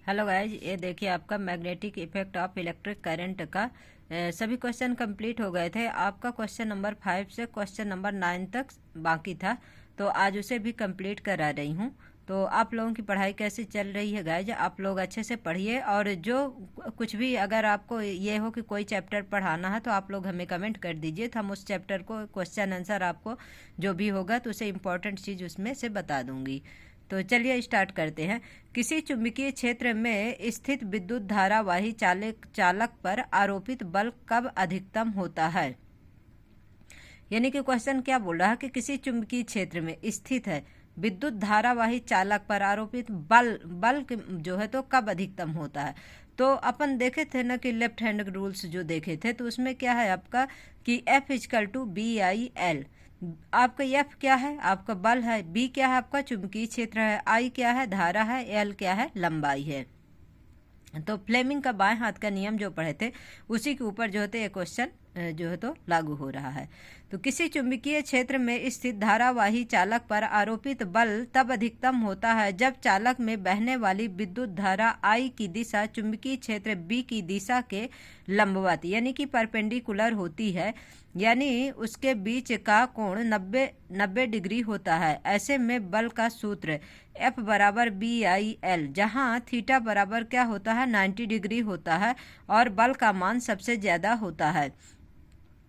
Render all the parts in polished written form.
Hello guys, ये देखिए आपका magnetic effect of electric current का सभी क्वेश्चन कंप्लीट हो गए थे। आपका क्वेश्चन नंबर 5 से क्वेश्चन नंबर 9 तक बाकी था, तो आज उसे भी कंप्लीट करा रही हूँ। तो आप लोगों की पढ़ाई कैसी चल रही है गाइज? आप लोग अच्छे से पढ़िए, और जो कुछ भी अगर आपको ये हो कि कोई चैप्टर पढ़ाना है तो आप लोग हमें कमेंट कर दीजिए, तो हम उस चैप्टर को क्वेश्चन आंसर आपको जो भी होगा तो उसे इम्पोर्टेंट चीज़ उसमें से बता दूंगी। तो चलिए स्टार्ट करते हैं। किसी चुंबकीय क्षेत्र में स्थित विद्युत धारावाही चालक पर आरोपित बल कब अधिकतम होता है? यानी कि क्वेश्चन क्या बोल रहा है कि किसी चुंबकीय क्षेत्र में स्थित है विद्युत धारावाही चालक पर आरोपित बल जो है तो कब अधिकतम होता है। तो अपन देखे थे ना कि लेफ्ट हैंड रूल्स जो देखे थे, तो उसमें क्या है आपका कि F=BI/L। आपका एफ क्या है? आपका बल है। बी क्या है? आपका चुंबकीय क्षेत्र है। आई क्या है? धारा है। एल क्या है? लंबाई है। तो फ्लेमिंग का बाएं हाथ का नियम जो पढ़े थे उसी के ऊपर जो है ये क्वेश्चन जो है तो लागू हो रहा है। तो किसी चुंबकीय क्षेत्र में स्थित धारावाही चालक पर आरोपित बल तब अधिकतम होता है जब चालक में बहने वाली विद्युत धारा आई की दिशा चुंबकीय क्षेत्र बी की दिशा के लंबवत यानी कि परपेंडिकुलर होती है, यानी उसके बीच का कोण 90 डिग्री होता है। ऐसे में बल का सूत्र F=BI/L, जहाँ थीटा बराबर क्या होता है 90 डिग्री होता है और बल का मान सबसे ज़्यादा होता है।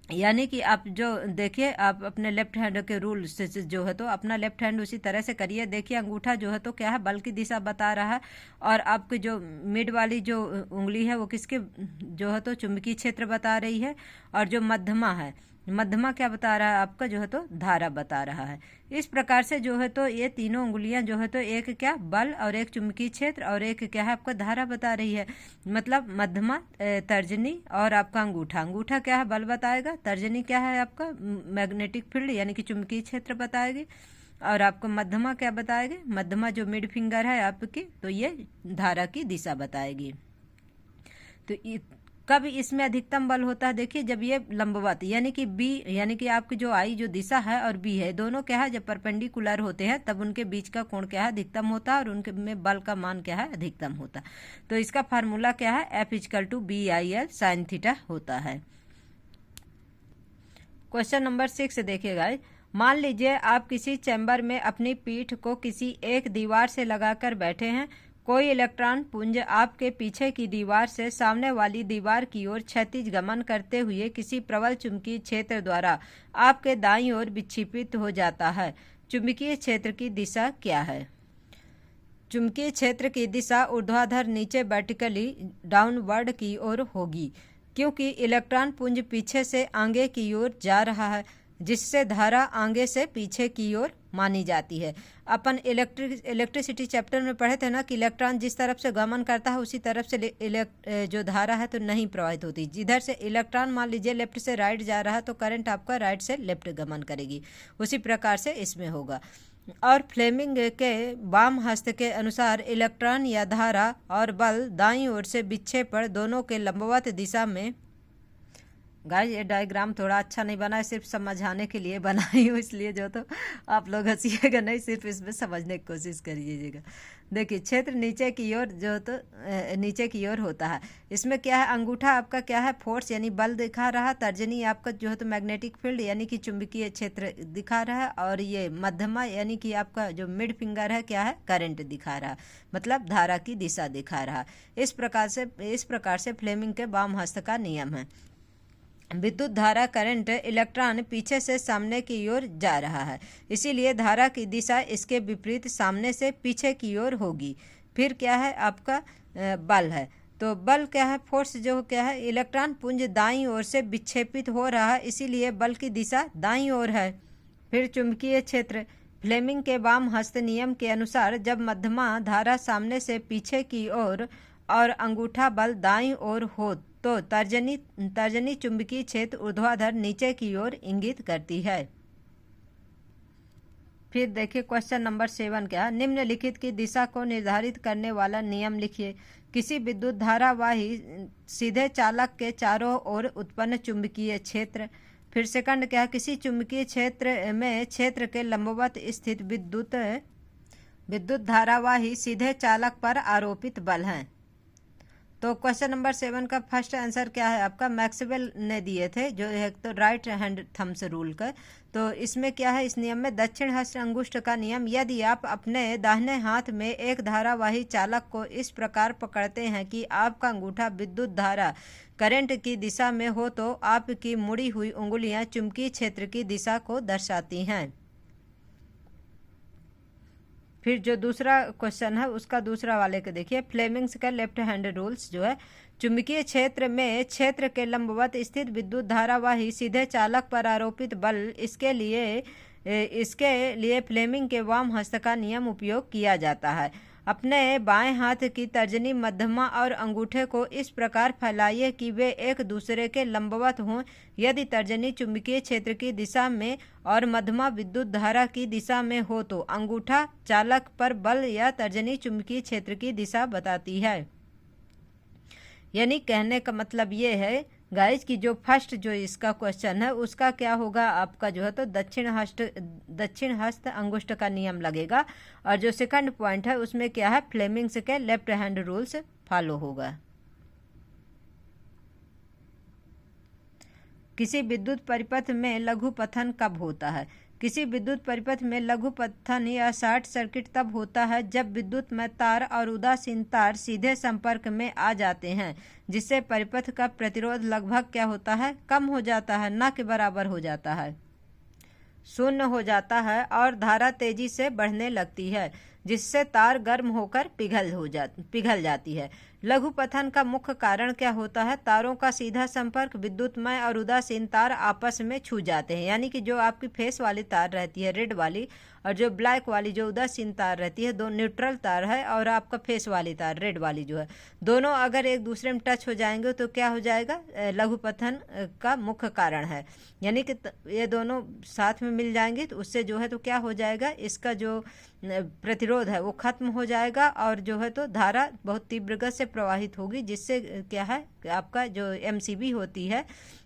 यानी कि आप जो देखिए, आप अपने लेफ्ट हैंड के रूल से जो है तो अपना लेफ्ट हैंड उसी तरह से करिए। देखिए अंगूठा जो है तो क्या है, बल की दिशा बता रहा है, और आपकी जो मिड वाली जो उंगली है वो किसके जो है तो चुंबकीय क्षेत्र बता रही है, और जो मध्यमा है, मध्यमा क्या बता रहा है आपका जो है तो धारा बता रहा है। इस प्रकार से जो है तो ये तीनों उंगलियां जो है तो एक क्या बल और एक चुंबकीय क्षेत्र और एक क्या है आपका धारा बता रही है। मतलब मध्यमा, तर्जनी और आपका अंगूठा। अंगूठा क्या है? बल बताएगा। तर्जनी क्या है? आपका मैग्नेटिक फील्ड यानी कि चुंबकीय क्षेत्र बताएगी। और आपको मध्यमा क्या बताएगी? मध्यमा जो मिड फिंगर है आपकी, तो ये धारा की दिशा बताएगी। तो कब इसमें अधिकतम बल होता है? देखिए जब ये लंबवत यानी कि बी यानी कि आपकी जो आई जो दिशा है और बी है, दोनों क्या है जब परपेंडिकुलर होते हैं तब उनके बीच का कोण क्या है अधिकतम होता है, और उनके में बल का मान क्या है अधिकतम होता है। तो इसका फार्मूला क्या है? F=BI/L sin थीटा होता है। क्वेश्चन नंबर 6 देखिएगा। मान लीजिए आप किसी चैम्बर में अपनी पीठ को किसी एक दीवार से लगाकर बैठे हैं। कोई इलेक्ट्रॉन पुंज आपके पीछे की दीवार से सामने वाली दीवार की ओर क्षैतिज गमन करते हुए किसी प्रबल चुंबकीय क्षेत्र द्वारा आपके दाईं ओर विक्षेपित हो जाता है। चुंबकीय क्षेत्र की दिशा क्या है? चुंबकीय क्षेत्र की दिशा ऊर्ध्वाधर नीचे वर्टिकली डाउनवर्ड की ओर होगी, क्योंकि इलेक्ट्रॉन पुंज पीछे से आगे की ओर जा रहा है, जिससे धारा आगे से पीछे की ओर मानी जाती है। अपन इलेक्ट्रिसिटी चैप्टर में पढ़े थे ना कि इलेक्ट्रॉन जिस तरफ से गमन करता है उसी तरफ से जो धारा है तो नहीं प्रवाहित होती। जिधर से इलेक्ट्रॉन मान लीजिए लेफ्ट से राइट जा रहा है तो करंट आपका राइट से लेफ्ट गमन करेगी, उसी प्रकार से इसमें होगा। और फ्लेमिंग के वाम हस्त के अनुसार इलेक्ट्रॉन या धारा और बल दाईं ओर से विक्षेपण दोनों के लंबवत दिशा में। गाइस ये डायग्राम थोड़ा अच्छा नहीं बना है, सिर्फ समझाने के लिए बनाई हूँ, इसलिए जो तो आप लोग हंसिएगा नहीं, सिर्फ इसमें समझने की कोशिश करिएगा। देखिए क्षेत्र नीचे की ओर जो तो नीचे की ओर होता है। इसमें क्या है? अंगूठा आपका क्या है? फोर्स यानी बल दिखा रहा है। तर्जनी आपका जो है तो मैग्नेटिक फील्ड यानी कि चुंबकीय क्षेत्र दिखा रहा है, और ये मध्यमा यानी कि आपका जो मिड फिंगर है क्या है? करंट दिखा रहा है, मतलब धारा की दिशा दिखा रहा है। इस प्रकार से फ्लेमिंग के वाम हस्त का नियम है। विद्युत धारा करंट इलेक्ट्रॉन पीछे से सामने की ओर जा रहा है, इसीलिए धारा की दिशा इसके विपरीत सामने से पीछे की ओर होगी। फिर क्या है? आपका बल है। तो बल क्या है? फोर्स जो क्या है? इलेक्ट्रॉन पुंज दाईं ओर से विक्षेपित हो रहा है, इसीलिए बल की दिशा दाईं ओर है। फिर चुंबकीय क्षेत्र फ्लेमिंग के वाम हस्त नियम के अनुसार जब मध्यमा धारा सामने से पीछे की ओर और अंगूठा बल दाईं ओर हो तो तर्जनी चुंबकीय क्षेत्र ऊर्ध्वाधर नीचे की ओर इंगित करती है। फिर देखिए क्वेश्चन नंबर 7 क्या है? निम्नलिखित की दिशा को निर्धारित करने वाला नियम लिखिए। किसी विद्युत धारावाही सीधे चालक के चारों ओर उत्पन्न चुंबकीय क्षेत्र। फिर सेकंड क्या है? किसी चुंबकीय क्षेत्र में क्षेत्र के लंबवत स्थित विद्युत विद्युत धारावाही सीधे चालक पर आरोपित बल हैं। तो क्वेश्चन नंबर 7 का फर्स्ट आंसर क्या है आपका, मैक्सवेल ने दिए थे, जो है तो राइट हैंड थम्स रूल का। तो इसमें क्या है, इस नियम में दक्षिण हस्त अंगुष्ठ का नियम, यदि आप अपने दाहिने हाथ में एक धारावाही चालक को इस प्रकार पकड़ते हैं कि आपका अंगूठा विद्युत धारा करंट की दिशा में हो तो आपकी मुड़ी हुई उंगलियां चुंबकीय क्षेत्र की दिशा को दर्शाती हैं। फिर जो दूसरा क्वेश्चन है उसका दूसरा वाले के देखिए, फ्लेमिंग्स का लेफ्ट हैंड रूल्स जो है, चुंबकीय क्षेत्र में क्षेत्र के लंबवत स्थित विद्युत धारावाही सीधे चालक पर आरोपित बल, इसके लिए फ्लेमिंग के वाम हस्त का नियम उपयोग किया जाता है। अपने बाएं हाथ की तर्जनी, मध्यमा और अंगूठे को इस प्रकार फैलाइए कि वे एक दूसरे के लंबवत हों। यदि तर्जनी चुंबकीय क्षेत्र की दिशा में और मध्यमा विद्युत धारा की दिशा में हो तो अंगूठा चालक पर बल या तर्जनी चुंबकीय क्षेत्र की दिशा बताती है। यानी कहने का मतलब ये है गाइज कि जो फर्स्ट जो इसका क्वेश्चन है उसका क्या होगा आपका जो है तो दक्षिण हस्त अंगुष्ठ का नियम लगेगा, और जो सेकंड पॉइंट है उसमें क्या है, फ्लेमिंग्स के लेफ्ट हैंड रूल्स फॉलो होगा। किसी विद्युत परिपथ में लघु पथन कब होता है? किसी विद्युत परिपथ में लघु पथन या शॉर्ट सर्किट तब होता है जब विद्युत में तार और उदासीन तार सीधे संपर्क में आ जाते हैं, जिससे परिपथ का प्रतिरोध लगभग क्या होता है, कम हो जाता है, न के बराबर हो जाता है, शून्य हो जाता है, और धारा तेजी से बढ़ने लगती है, जिससे तार गर्म होकर पिघल जाती है। लघु पथन का मुख्य कारण क्या होता है, तारों का सीधा संपर्क विद्युतमय और उदासीन तार आपस में छू जाते हैं। यानी कि जो आपकी फेस वाली तार रहती है रेड वाली, और जो ब्लैक वाली जो उदासीन तार रहती है, दो न्यूट्रल तार है, और आपका फेस वाली तार रेड वाली जो है, दोनों अगर एक दूसरे में टच हो जाएंगे तो क्या हो जाएगा, लघु पथन का मुख्य कारण है। यानी कि ये दोनों साथ में मिल जाएंगे तो उससे जो है तो क्या हो जाएगा, इसका जो प्रतिरोध है वो खत्म हो जाएगा, और जो है तो धारा बहुत तीव्र गति से प्रवाहित होगी, जिससे क्या है आपका जो एमसीबी होती है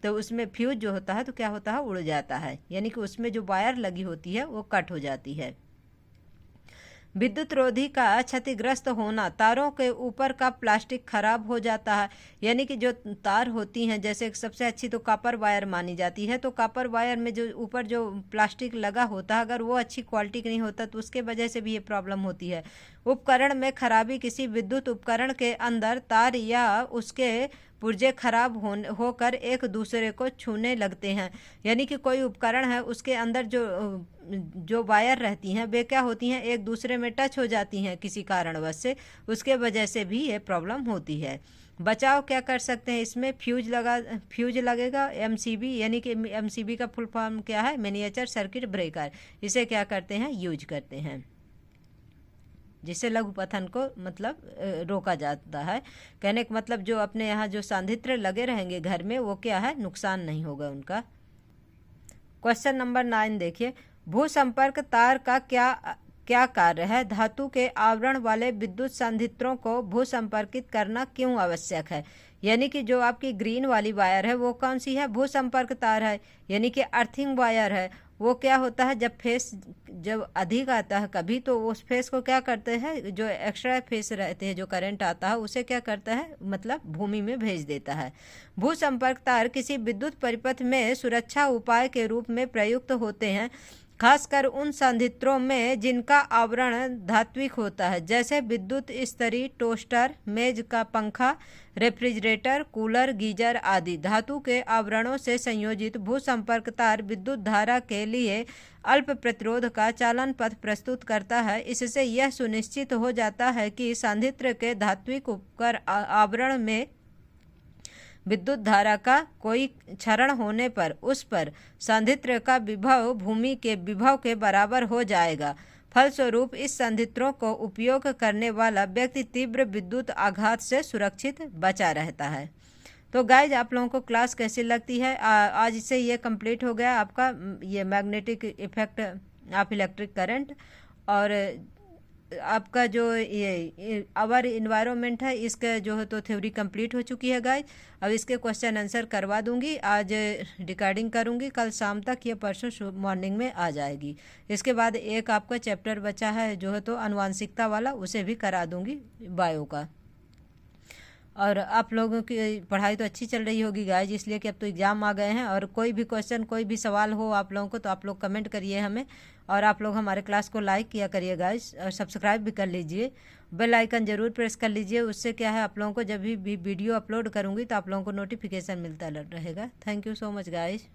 तो उसमें फ्यूज जो होता है तो क्या होता है, उड़ जाता है। यानी कि उसमें जो वायर लगी होती है वो कट हो जाती है। विद्युत रोधी का क्षतिग्रस्त होना, तारों के ऊपर का प्लास्टिक खराब हो जाता है। यानी कि जो तार होती हैं, जैसे सबसे अच्छी तो कॉपर वायर मानी जाती है, तो कॉपर वायर में जो ऊपर जो प्लास्टिक लगा होता है, अगर वो अच्छी क्वालिटी का नहीं होता तो उसके वजह से भी ये प्रॉब्लम होती है। उपकरण में खराबी, किसी विद्युत उपकरण के अंदर तार या उसके पुर्जे खराब होकर एक दूसरे को छूने लगते हैं। यानी कि कोई उपकरण है उसके अंदर जो वायर रहती हैं वे क्या होती हैं, एक दूसरे में टच हो जाती हैं किसी कारणवश से, उसके वजह से भी ये प्रॉब्लम होती है। बचाव क्या कर सकते हैं इसमें, फ्यूज लगेगा, एमसीबी, यानी कि एमसीबी का फुल फॉर्म क्या है, मिनिएचर सर्किट ब्रेकर, इसे क्या करते हैं, यूज करते हैं, जिससे लघु पथन को मतलब रोका जाता है। कहने का मतलब जो अपने यहाँ जो सांधित्र लगे रहेंगे घर में वो क्या है, नुकसान नहीं होगा उनका। क्वेश्चन नंबर 9 देखिए, भू संपर्क तार का क्या कार्य है? धातु के आवरण वाले विद्युत सांधित्रों को भू संपर्कित करना क्यों आवश्यक है? यानी कि जो आपकी ग्रीन वाली वायर है वो कौन सी है, भू संपर्क तार है, यानी कि अर्थिंग वायर है। वो क्या होता है, जब अधिक आता है कभी तो उस फेस को क्या करते हैं, जो एक्स्ट्रा फेस रहते हैं जो करंट आता है उसे क्या करता है, मतलब भूमि में भेज देता है। भू संपर्क तार किसी विद्युत परिपथ में सुरक्षा उपाय के रूप में प्रयुक्त होते हैं, खासकर उन संयंत्रों में जिनका आवरण धात्विक होता है, जैसे विद्युत इस्त्री, टोस्टर, मेज का पंखा, रेफ्रिजरेटर, कूलर, गीजर आदि। धातु के आवरणों से संयोजित भू संपर्क तार विद्युत धारा के लिए अल्प प्रतिरोध का चालन पथ प्रस्तुत करता है। इससे यह सुनिश्चित हो जाता है कि संयंत्र के धात्विक उपकर आवरण में विद्युत धारा का कोई क्षरण होने पर उस पर संयंत्र का विभव भूमि के विभव के बराबर हो जाएगा। फलस्वरूप इस संयंत्रों को उपयोग करने वाला व्यक्ति तीव्र विद्युत आघात से सुरक्षित बचा रहता है। तो गाइज आप लोगों को क्लास कैसी लगती है? आज से ये कंप्लीट हो गया आपका ये magnetic effect of electric current, और आपका जो ये आवर इन्वायरमेंट है इसका जो है तो थ्योरी कंप्लीट हो चुकी है गाइज। अब इसके क्वेश्चन आंसर करवा दूंगी, आज रिकॉर्डिंग करूंगी, कल शाम तक या परसों मॉर्निंग में आ जाएगी। इसके बाद एक आपका चैप्टर बचा है जो है तो आनुवांशिकता वाला, उसे भी करा दूंगी बायो का। और आप लोगों की पढ़ाई तो अच्छी चल रही होगी गाइज, इसलिए कि अब तो एग्ज़ाम आ गए हैं। और कोई भी क्वेश्चन कोई भी सवाल हो आप लोगों को तो आप लोग कमेंट करिए हमें, और आप लोग हमारे क्लास को लाइक किया करिए गाइज, और सब्सक्राइब भी कर लीजिए, बेल आइकन ज़रूर प्रेस कर लीजिए। उससे क्या है, आप लोगों को जब भी वीडियो अपलोड करूँगी तो आप लोगों को नोटिफिकेशन मिलता रहेगा। Thank you so much guys.